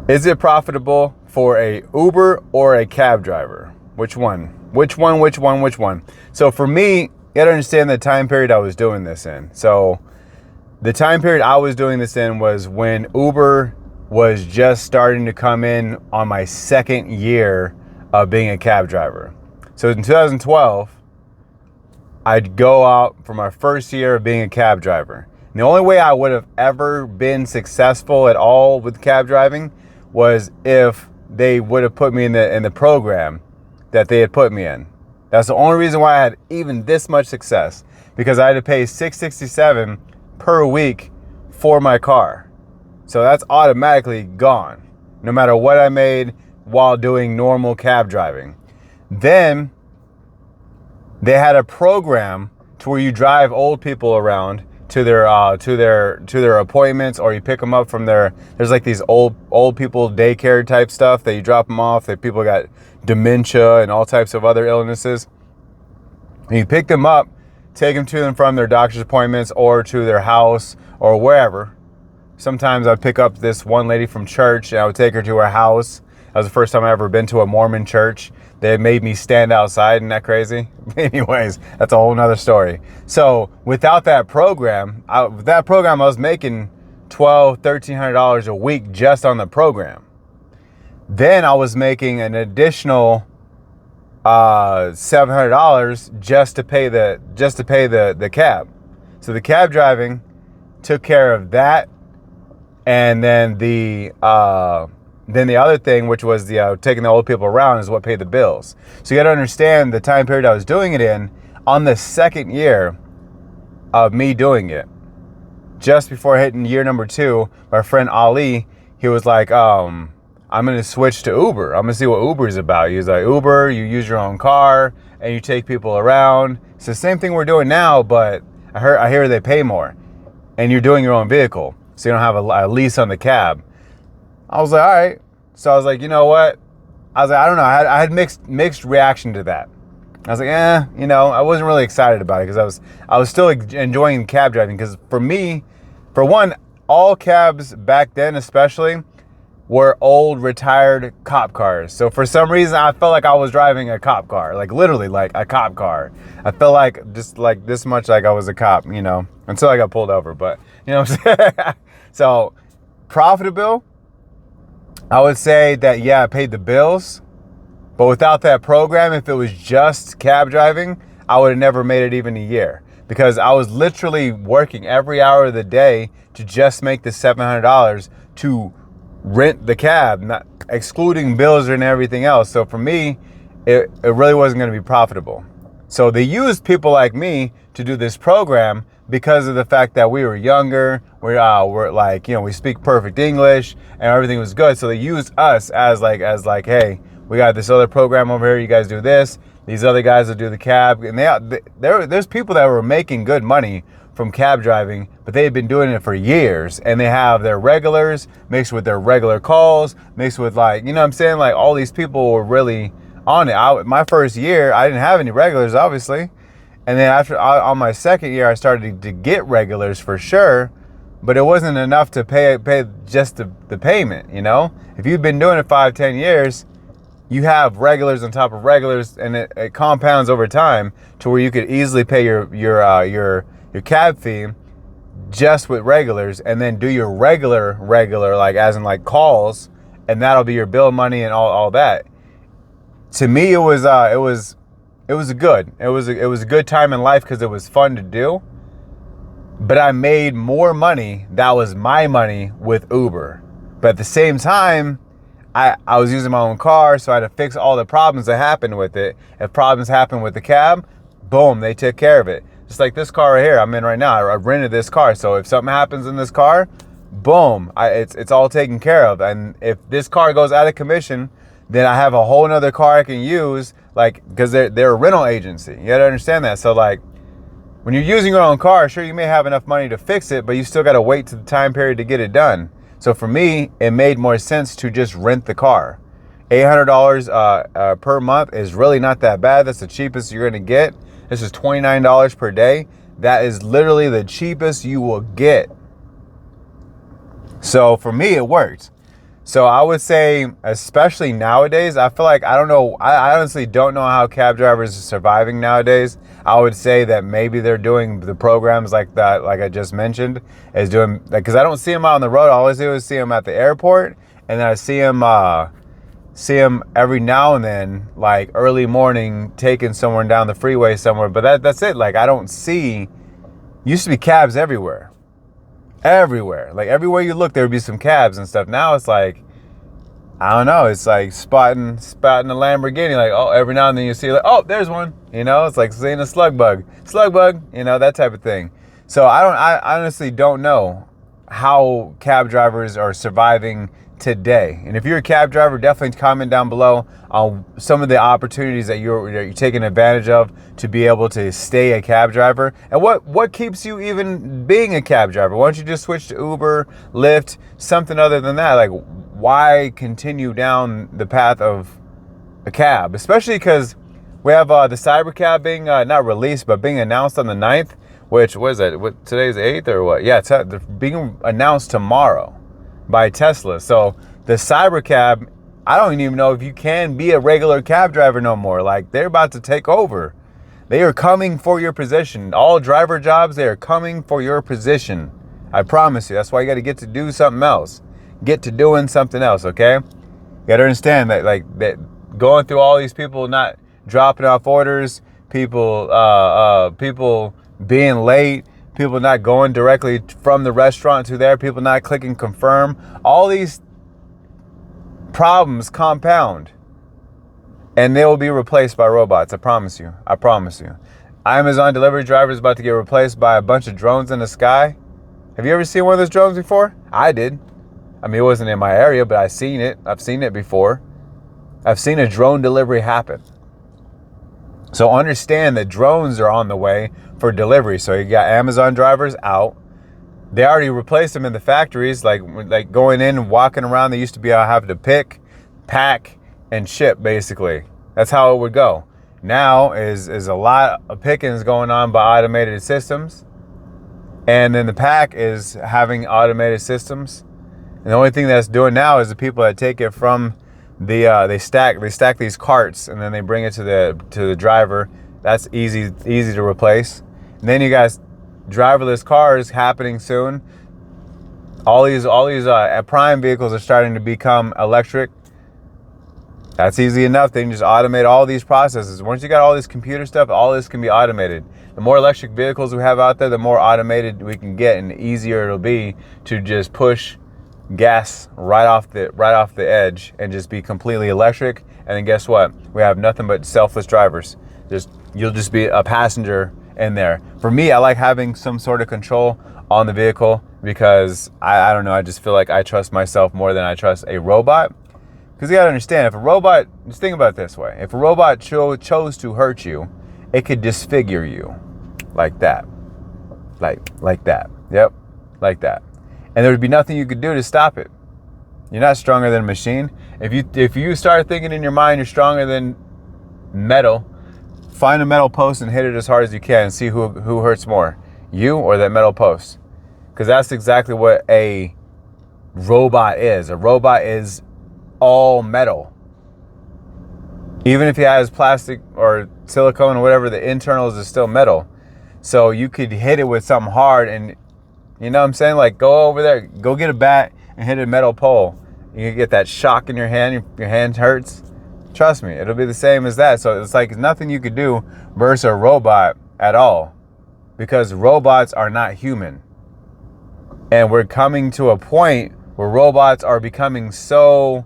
Is it profitable for a Uber or a cab driver? Which one? Which one? So for me, you gotta understand the time period I was doing this in. So the time period I was doing this in was when Uber was just starting to come in on my second year of being a cab driver. So in 2012, I'd go out for my first year of being a cab driver. And the only way I would have ever been successful at all with cab driving was if they would have put me in the program that they had put me in. That's the only reason why I had even this much success, because I had to pay $667 per week for my car. So that's automatically gone, no matter what I made while doing normal cab driving. Then they had a program to where you drive old people around to their appointments, or you pick them up from there's like these old people daycare type stuff that you drop them off. That people got dementia and all types of other illnesses. And you pick them up, take them to and from their doctor's appointments or to their house or wherever. Sometimes I'd pick up this one lady from church and I would take her to her house. That was the first time I ever been to a Mormon church. They made me stand outside. Isn't that crazy? Anyways, that's a whole nother story. So without that program, I was making $1,200, $1,300 a week just on the program. Then I was making an additional $700 just to pay the cab. So the cab driving took care of that, and then the other thing, which was the taking the old people around, is what paid the bills. So you got to understand the time period I was doing it in. On the second year of me doing it, just before hitting year number 2, my friend Ali, he was like, I'm going to switch to Uber. I'm going to see what Uber is about. He was like, Uber, you use your own car and you take people around. It's the same thing we're doing now, but I hear they pay more and you're doing your own vehicle. So you don't have a lease on the cab. I was like, all right. So I was like, you know what? I was like, I don't know. I had mixed reaction to that. I was like, I wasn't really excited about it because I was still enjoying cab driving. Because for me, for one, all cabs back then especially were old retired cop cars. So for some reason I felt like I was driving a cop car, like literally like a cop car. I felt like just like this much like I was a cop, until I got pulled over. But you know what I'm saying? So profitable, I would say that, yeah, I paid the bills, but without that program, if it was just cab driving, I would have never made it even a year, because I was literally working every hour of the day to just make the $700 to rent the cab, not excluding bills and everything else. So for me, it really wasn't going to be profitable. So they used people like me to do this program because of the fact that we were younger. We're like, we speak perfect English and everything was good. So they used us as like, hey, we got this other program over here. You guys do this. These other guys will do the cab. And there's people that were making good money from cab driving, but they had been doing it for years, and they have their regulars mixed with their regular calls, mixed with like, what I'm saying? Like all these people were really on it. My first year, I didn't have any regulars, obviously. And then on my second year, I started to get regulars for sure, but it wasn't enough to pay just the payment, If you've been doing it 5-10 years, you have regulars on top of regulars, and it compounds over time to where you could easily pay your cab fee just with regulars, and then do your regular, like as in like calls, and that'll be your bill money and all that. To me, it was a good time in life because it was fun to do. But I made more money. That was my money with Uber. But at the same time, I was using my own car, so I had to fix all the problems that happened with it. If problems happened with the cab, boom, they took care of it. Just like this car right here I'm in right now. I rented this car, so if something happens in this car, boom, it's all taken care of. And if this car goes out of commission, then I have a whole nother car I can use, like, because they're a rental agency. You gotta understand that. So like, when you're using your own car, sure, you may have enough money to fix it, but you still gotta wait to the time period to get it done. So for me, it made more sense to just rent the car. $800 per month is really not that bad. That's the cheapest you're gonna get. This is $29 per day. That is literally the cheapest you will get. So for me, it worked. So I would say, especially nowadays, I feel like, I don't know, I honestly don't know how cab drivers are surviving nowadays. I would say that maybe they're doing the programs like that, like I just mentioned, is doing, because I don't see them out on the road. All I do is see them at the airport, and then I see them every now and then, like early morning, taking someone down the freeway somewhere. But that's it. Like, I don't see, used to be cabs everywhere. Everywhere. Like, everywhere you look, there would be some cabs and stuff. Now it's like, I don't know, it's like spotting a Lamborghini. Like, oh, every now and then you see, like, oh, there's one. You know, it's like seeing a slug bug, you know, that type of thing. So I honestly don't know how cab drivers are surviving today. And if you're a cab driver, definitely comment down below on some of the opportunities that you're taking advantage of to be able to stay a cab driver, and what keeps you even being a cab driver. Why don't you just switch to Uber, Lyft, something other than that? Like, why continue down the path of a cab? Especially because we have the cyber cab being not released, but being announced on the 9th, which, what is that? What, today's 8th or what? Yeah, it's being announced tomorrow by Tesla. So the cyber cab, I don't even know if you can be a regular cab driver no more. Like, they're about to take over. They are coming for your position. All driver jobs, they are coming for your position. I promise you. That's why you got to get to do something else. Get to doing something else, okay? You got to understand that, like, that going through all these people not dropping off orders, people being late, people not going directly from the restaurant to there, people not clicking confirm, all these problems compound, and they will be replaced by robots. I promise you. I promise you. Amazon delivery driver is about to get replaced by a bunch of drones in the sky. Have you ever seen one of those drones before? I did. I mean, it wasn't in my area, but I've seen it. I've seen it before. I've seen a drone delivery happen. So understand that drones are on the way for delivery. So you got Amazon drivers out. They already replaced them in the factories, like going in and walking around. They used to be having to pick, pack, and ship, basically. That's how it would go. Now is a lot of pickings going on by automated systems. And then the pack is having automated systems. And the only thing that's doing now is the people that take it from they stack these carts, and then they bring it to the driver. That's easy to replace. And then you guys, driverless cars happening soon. All these prime vehicles are starting to become electric. That's easy enough. They can just automate all these processes. Once you got all this computer stuff, all this can be automated. The more electric vehicles we have out there, the more automated we can get, and the easier it'll be to just push gas right off the edge and just be completely electric. And then guess what? We have nothing but selfless drivers. You'll just be a passenger in there. For me, I like having some sort of control on the vehicle because I don't know, I just feel like I trust myself more than I trust a robot. Because you gotta understand, if a robot, just think about it this way, if a robot chose to hurt you, it could disfigure you like that. Like that. Yep, like that. And there would be nothing you could do to stop it. You're not stronger than a machine. If you start thinking in your mind you're stronger than metal, find a metal post and hit it as hard as you can and see who hurts more, you or that metal post. Because that's exactly what a robot is. A robot is all metal. Even if it has plastic or silicone or whatever, the internals is still metal. So you could hit it with something hard, and you know what I'm saying? Like, go over there, go get a bat and hit a metal pole. You get that shock in your hand, your hand hurts. Trust me, it'll be the same as that. So it's like nothing you could do versus a robot at all, because robots are not human. And we're coming to a point where robots are becoming so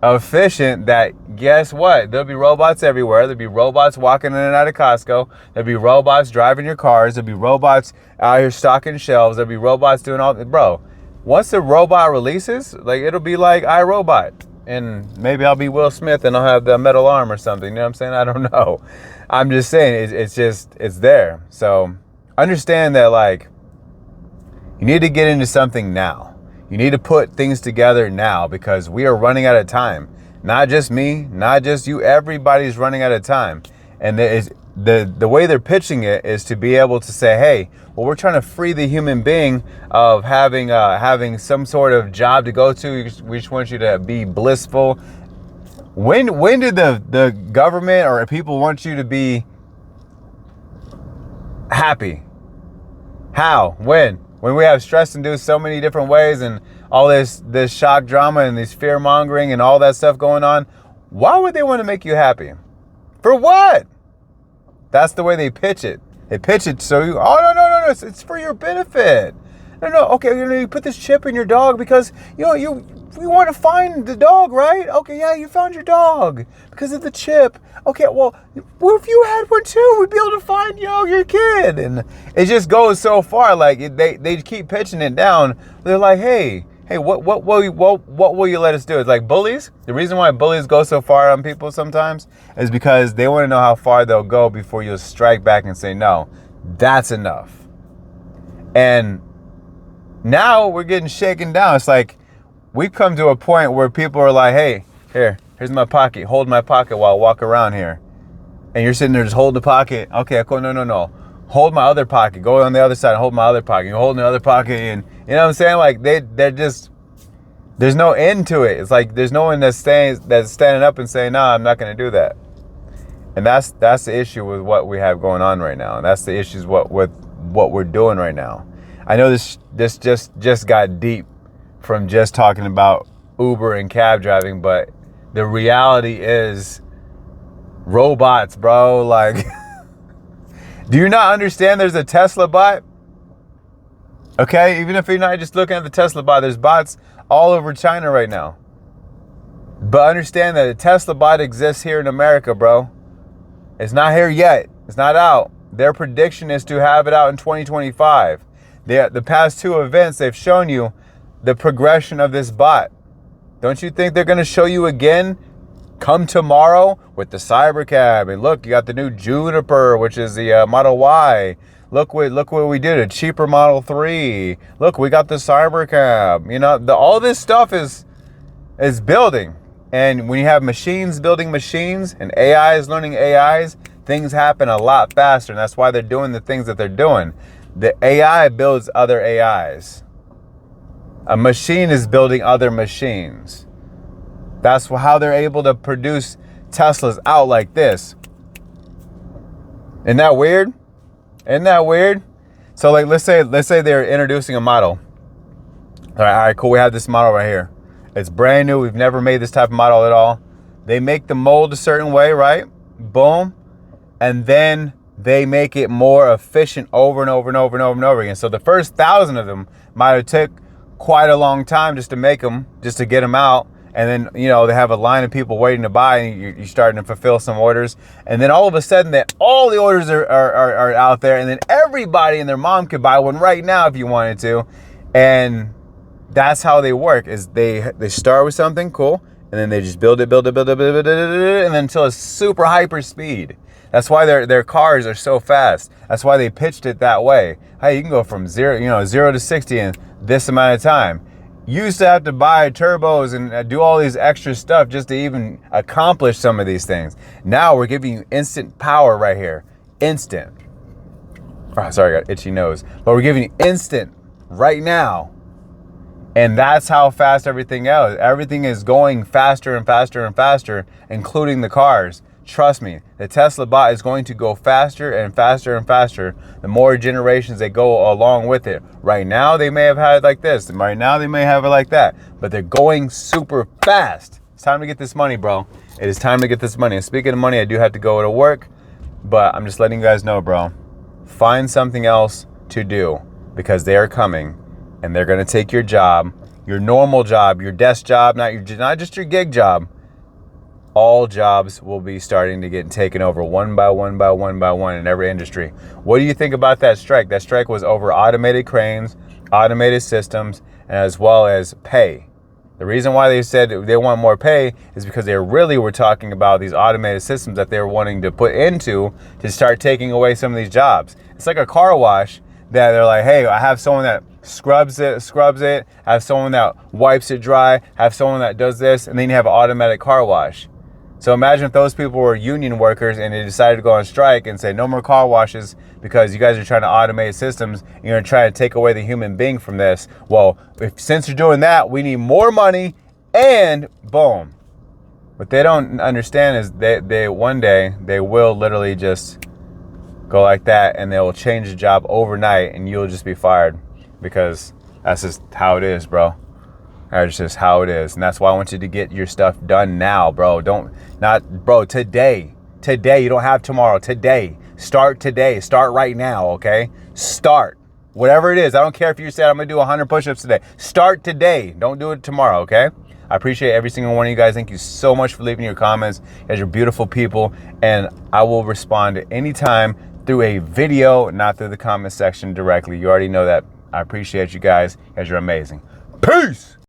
efficient that guess what? There'll be robots everywhere. There'll be robots walking in and out of Costco. There'll be robots driving your cars. There'll be robots out here stocking shelves. There'll be robots doing all that. Bro, once the robot releases, like, it'll be like iRobot. And maybe I'll be Will Smith and I'll have the metal arm or something. You know what I'm saying? I don't know. I'm just saying it's there. So understand that, like, you need to get into something now. You need to put things together now, because we are running out of time. Not just me, not just you. Everybody's running out of time. And the way they're pitching it is to be able to say, hey, well, we're trying to free the human being of having some sort of job to go to. We just want you to be blissful. When did the government or people want you to be happy? How? When we have stress-induced so many different ways and all this shock drama and this fear-mongering and all that stuff going on, why would they want to make you happy? For what? That's the way they pitch it. They pitch it so you, oh, no, it's for your benefit. No, okay, you put this chip in your dog because, you want to find the dog, right? Okay, yeah, you found your dog because of the chip. Okay, well, if you had one too, we'd be able to find, your kid. And it just goes so far. Like, they keep pitching it down. They're like, hey, what will you let us do? It's like bullies. The reason why bullies go so far on people sometimes is because they want to know how far they'll go before you'll strike back and say, no, that's enough. And now we're getting shaken down. It's like we've come to a point where people are like, hey, here's my pocket. Hold my pocket while I walk around here. And you're sitting there just holding the pocket. Okay, cool. No. Hold my other pocket. Go on the other side and hold my other pocket. You're holding the other pocket, and you know what I'm saying? Like they're just, there's no end to it. It's like there's no one that's standing up and saying, nah, I'm not going to do that. And that's the issue with what we have going on right now. And that's the issues with what we're doing right now. I know this just got deep from just talking about Uber and cab driving, but the reality is robots, bro. Like, do you not understand there's a Tesla bot? Okay, even if you're not just looking at the Tesla bot, there's bots all over China right now. But understand that a Tesla bot exists here in America, bro. It's not here yet. It's not out. Their prediction is to have it out in 2025. The past two events, they've shown you the progression of this bot. Don't you think they're going to show you again come tomorrow with the Cybercab? And look, you got the new Juniper, which is the Model Y. Look what we did, a cheaper Model 3. Look, we got the Cybercab. All this stuff is building. And when you have machines building machines and AIs learning AIs, things happen a lot faster. And that's why they're doing the things that they're doing. The AI builds other AIs. A machine is building other machines. That's how they're able to produce Teslas out like this. Isn't that weird? So like, let's say they're introducing a model. All right, cool. We have this model right here. It's brand new. We've never made this type of model at all. They make the mold a certain way, right? Boom. And then they make it more efficient over and over and over and over and over again. So the first 1,000 of them might have took quite a long time just to make them, just to get them out. And then, they have a line of people waiting to buy, and you're starting to fulfill some orders. And then all of a sudden, all the orders are out there, and then everybody and their mom could buy one right now if you wanted to. And that's how they work, is they start with something cool, and then they just build it, and then until it's super hyper speed. That's why their cars are so fast. That's why they pitched it that way. Hey, you can go from zero to 60 in this amount of time. You used to have to buy turbos and do all these extra stuff just to even accomplish some of these things. Now we're giving you instant power right here. Instant. Oh, sorry, I got itchy nose. But we're giving you instant right now. And that's how fast everything is. Everything is going faster and faster and faster, including the cars. Trust me, the Tesla bot is going to go faster and faster and faster the more generations they go along with it. Right now, they may have had it like this. And right now, they may have it like that. But they're going super fast. It's time to get this money, bro. It is time to get this money. And speaking of money, I do have to go to work. But I'm just letting you guys know, bro. Find something else to do because they are coming. And they're going to take your job, your normal job, your desk job, not just your gig job. All jobs will be starting to get taken over one by one in every industry. What do you think about that strike? That strike was over automated cranes, automated systems, and as well as pay. The reason why they said they want more pay is because they really were talking about these automated systems that they were wanting to put into to start taking away some of these jobs. It's like a car wash that they're like, hey, I have someone that scrubs it, have someone that wipes it dry, have someone that does this, and then you have an automatic car wash. So imagine if those people were union workers and they decided to go on strike and say no more car washes because you guys are trying to automate systems and you're trying to take away the human being from this. Well, since you're doing that, we need more money and boom. What they don't understand is they one day they will literally just go like that and they will change the job overnight and you'll just be fired because that's just how it is, bro. That's just how it is. And that's why I want you to get your stuff done now, bro. Today. Today. You don't have tomorrow. Today. Start today. Start right now, okay? Start. Whatever it is. I don't care if you said I'm going to do 100 push-ups today. Start today. Don't do it tomorrow, okay? I appreciate every single one of you guys. Thank you so much for leaving your comments. You guys are beautiful people. And I will respond anytime through a video, not through the comment section directly. You already know that. I appreciate you guys. You guys are amazing. Peace!